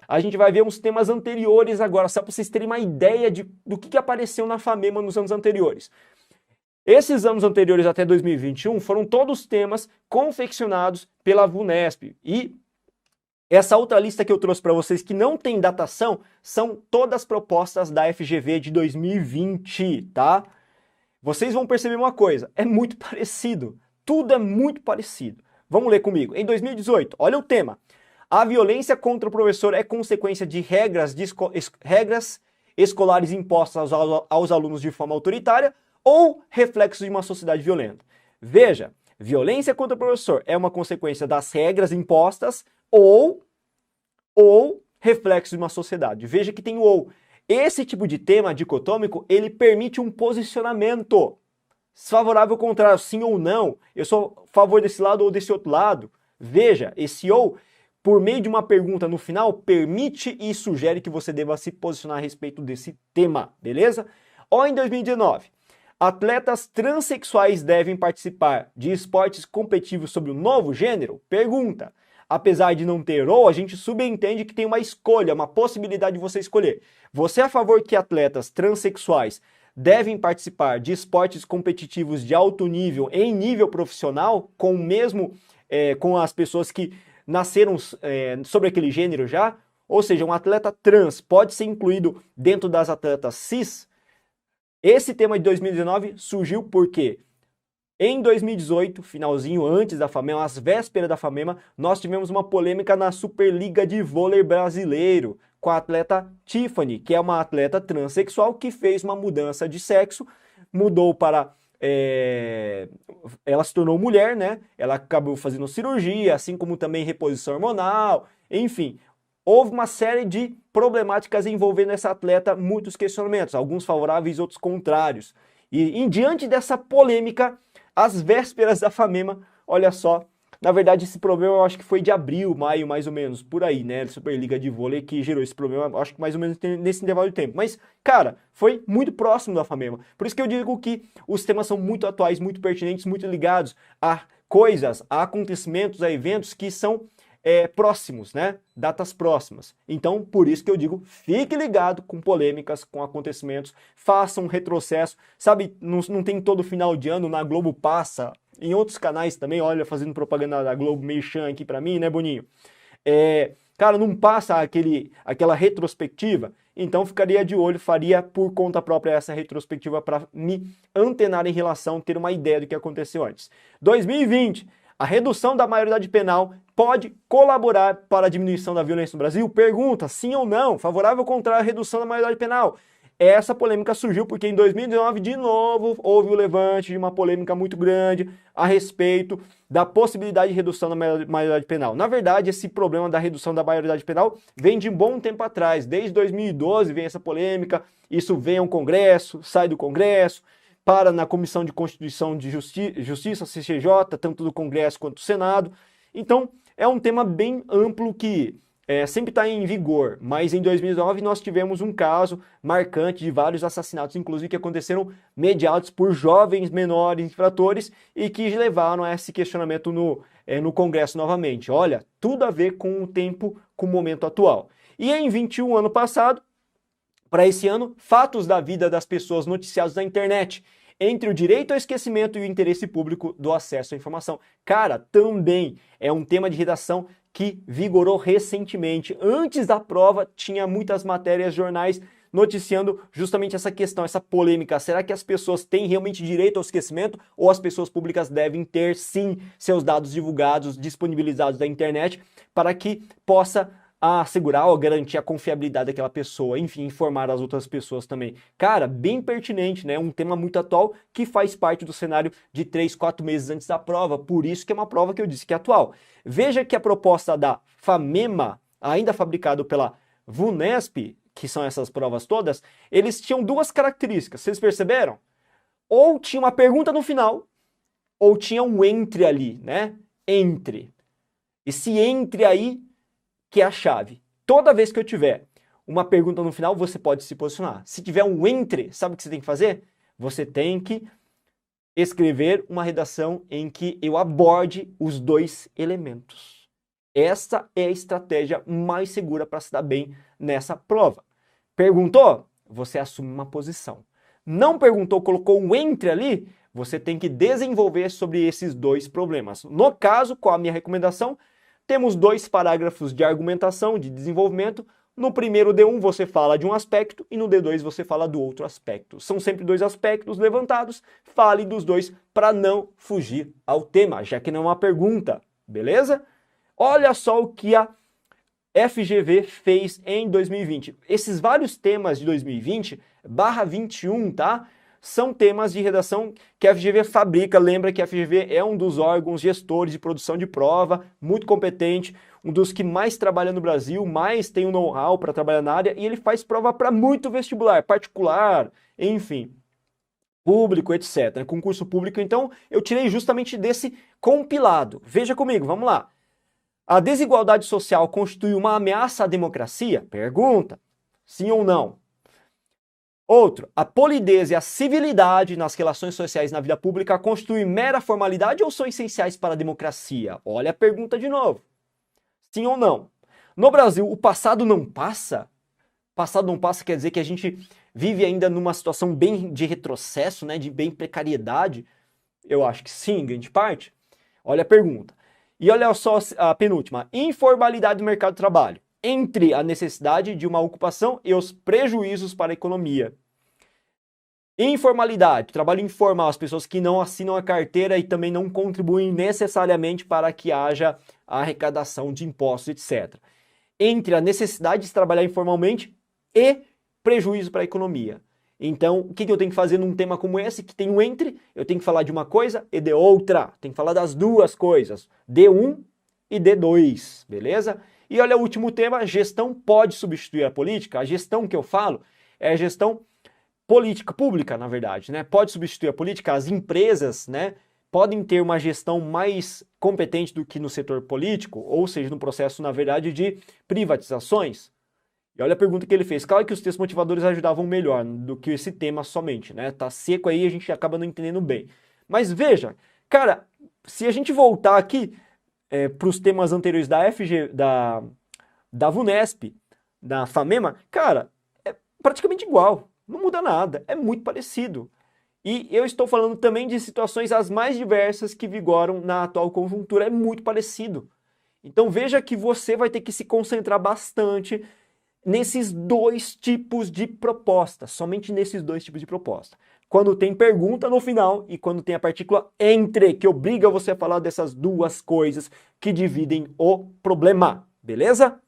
A gente vai ver uns temas anteriores agora, só para vocês terem uma ideia do que apareceu na FAMEMA nos anos anteriores. Esses anos anteriores até 2021 foram todos temas confeccionados pela VUNESP. E essa outra lista que eu trouxe para vocês que não tem datação são todas propostas da FGV de 2020, tá? Vocês vão perceber uma coisa, é muito parecido, tudo é muito parecido. Vamos ler comigo. Em 2018, olha o tema. A violência contra o professor é consequência de regras escolares impostas aos alunos de forma autoritária ou reflexo de uma sociedade violenta? Veja, violência contra o professor é uma consequência das regras impostas ou reflexo de uma sociedade. Veja que tem o ou. Esse tipo de tema dicotômico, ele permite um posicionamento favorável ou contrário, sim ou não. Eu sou a favor desse lado ou desse outro lado. Veja, esse ou, por meio de uma pergunta no final, permite e sugere que você deva se posicionar a respeito desse tema, beleza? Ó, em 2019, atletas transexuais devem participar de esportes competitivos sobre o novo gênero? Pergunta. Apesar de não ter ou, a gente subentende que tem uma escolha, uma possibilidade de você escolher. Você é a favor que atletas transexuais devem participar de esportes competitivos de alto nível em nível profissional, com as pessoas que nasceram sobre aquele gênero já? Ou seja, um atleta trans pode ser incluído dentro das atletas cis? Esse tema de 2019 surgiu porque em 2018, finalzinho antes da FAMEMA, às vésperas da FAMEMA, nós tivemos uma polêmica na Superliga de Vôlei Brasileiro com a atleta Tiffany, que é uma atleta transexual que fez uma mudança de sexo, mudou para... ela se tornou mulher, né? Ela acabou fazendo cirurgia, assim como também reposição hormonal, enfim. Houve uma série de problemáticas envolvendo essa atleta, muitos questionamentos, alguns favoráveis, outros contrários. E diante dessa polêmica, às vésperas da FAMEMA, olha só, na verdade esse problema eu acho que foi de abril, maio, mais ou menos, por aí, né? Superliga de Vôlei que gerou esse problema, acho que mais ou menos nesse intervalo de tempo. Mas, cara, foi muito próximo da FAMEMA. Por isso que eu digo que os temas são muito atuais, muito pertinentes, muito ligados a coisas, a acontecimentos, a eventos que são próximos, né? Datas próximas. Então, por isso que eu digo, fique ligado com polêmicas, com acontecimentos, faça um retrocesso. Sabe, não tem todo final de ano, na Globo passa, em outros canais também, olha, fazendo propaganda da Globo, merchan aqui pra mim, né, Boninho? Cara, não passa aquela retrospectiva, então ficaria de olho, faria por conta própria essa retrospectiva para me antenar em relação, ter uma ideia do que aconteceu antes. 2020, a redução da maioridade penal pode colaborar para a diminuição da violência no Brasil? Pergunta, sim ou não? Favorável ou contrário à redução da maioridade penal? Essa polêmica surgiu porque em 2019, de novo, houve o levante de uma polêmica muito grande a respeito da possibilidade de redução da maioridade penal. Na verdade, esse problema da redução da maioridade penal vem de um bom tempo atrás. Desde 2012 vem essa polêmica, isso vem ao Congresso, sai do Congresso, para na Comissão de Constituição de Justiça, CCJ, tanto do Congresso quanto do Senado. Então, é um tema bem amplo que sempre está em vigor, mas em 2019 nós tivemos um caso marcante de vários assassinatos, inclusive que aconteceram mediados por jovens menores infratores e que levaram a esse questionamento no Congresso novamente. Olha, tudo a ver com o tempo, com o momento atual. E em 21, ano passado, para esse ano, fatos da vida das pessoas noticiados na internet, entre o direito ao esquecimento e o interesse público do acesso à informação. Cara, também é um tema de redação que vigorou recentemente. Antes da prova, tinha muitas matérias, jornais, noticiando justamente essa questão, essa polêmica. Será que as pessoas têm realmente direito ao esquecimento ou as pessoas públicas devem ter, sim, seus dados divulgados, disponibilizados da internet, para que possa assegurar ou garantir a confiabilidade daquela pessoa, enfim, informar as outras pessoas também. Cara, bem pertinente, né? Um tema muito atual que faz parte do cenário de 3, 4 meses antes da prova, por isso que é uma prova que eu disse que é atual. Veja que a proposta da FAMEMA, ainda fabricado pela VUNESP, que são essas provas todas, eles tinham duas características, vocês perceberam? Ou tinha uma pergunta no final, ou tinha um entre ali, né? Entre. Esse entre aí que é a chave. Toda vez que eu tiver uma pergunta no final, você pode se posicionar. Se tiver um entre, sabe o que você tem que fazer? Você tem que escrever uma redação em que eu aborde os dois elementos. Esta é a estratégia mais segura para se dar bem nessa prova. Perguntou? Você assume uma posição. Não perguntou, colocou um entre ali, você tem que desenvolver sobre esses dois problemas. No caso, qual a minha recomendação? Temos 2 parágrafos de argumentação, de desenvolvimento. No primeiro D1 você fala de um aspecto e no D2 você fala do outro aspecto. São sempre 2 aspectos levantados, fale dos dois para não fugir ao tema, já que não é uma pergunta, beleza? Olha só o que a FGV fez em 2020. Esses vários temas de 2020/21, tá? São temas de redação que a FGV fabrica. Lembra que a FGV é um dos órgãos gestores de produção de prova, muito competente, um dos que mais trabalha no Brasil, mais tem um know-how para trabalhar na área, e ele faz prova para muito vestibular, particular, enfim, público, etc. Concurso público, então eu tirei justamente desse compilado. Veja comigo, vamos lá. A desigualdade social constitui uma ameaça à democracia? Pergunta. Sim ou não? Outro, a polidez e a civilidade nas relações sociais na vida pública constituem mera formalidade ou são essenciais para a democracia? Olha a pergunta de novo. Sim ou não? No Brasil, o passado não passa? Passado não passa quer dizer que a gente vive ainda numa situação bem de retrocesso, né, de bem precariedade? Eu acho que sim, em grande parte. Olha a pergunta. E olha só a penúltima. Informalidade do mercado de trabalho. Entre a necessidade de uma ocupação e os prejuízos para a economia. Informalidade, trabalho informal, as pessoas que não assinam a carteira e também não contribuem necessariamente para que haja a arrecadação de impostos, etc. Entre a necessidade de trabalhar informalmente e prejuízo para a economia. Então, o que eu tenho que fazer num tema como esse, que tem um entre? Eu tenho que falar de uma coisa e de outra. Tem que falar das duas coisas, D1 e D2, beleza? E olha o último tema, gestão pode substituir a política? A gestão que eu falo é a gestão política pública, na verdade, né? Pode substituir a política, as empresas, né, podem ter uma gestão mais competente do que no setor político, ou seja, no processo, na verdade, de privatizações. E olha a pergunta que ele fez. Claro que os textos motivadores ajudavam melhor do que esse tema somente, né? Tá seco aí, a gente acaba não entendendo bem. Mas veja, cara, se a gente voltar aqui para os temas anteriores da da VUNESP, da FAMEMA, cara, é praticamente igual. Não muda nada, é muito parecido. E eu estou falando também de situações as mais diversas que vigoram na atual conjuntura, é muito parecido. Então veja que você vai ter que se concentrar bastante nesses 2 tipos de proposta, somente nesses 2 tipos de proposta. Quando tem pergunta no final e quando tem a partícula entre, que obriga você a falar dessas 2 coisas que dividem o problema, beleza?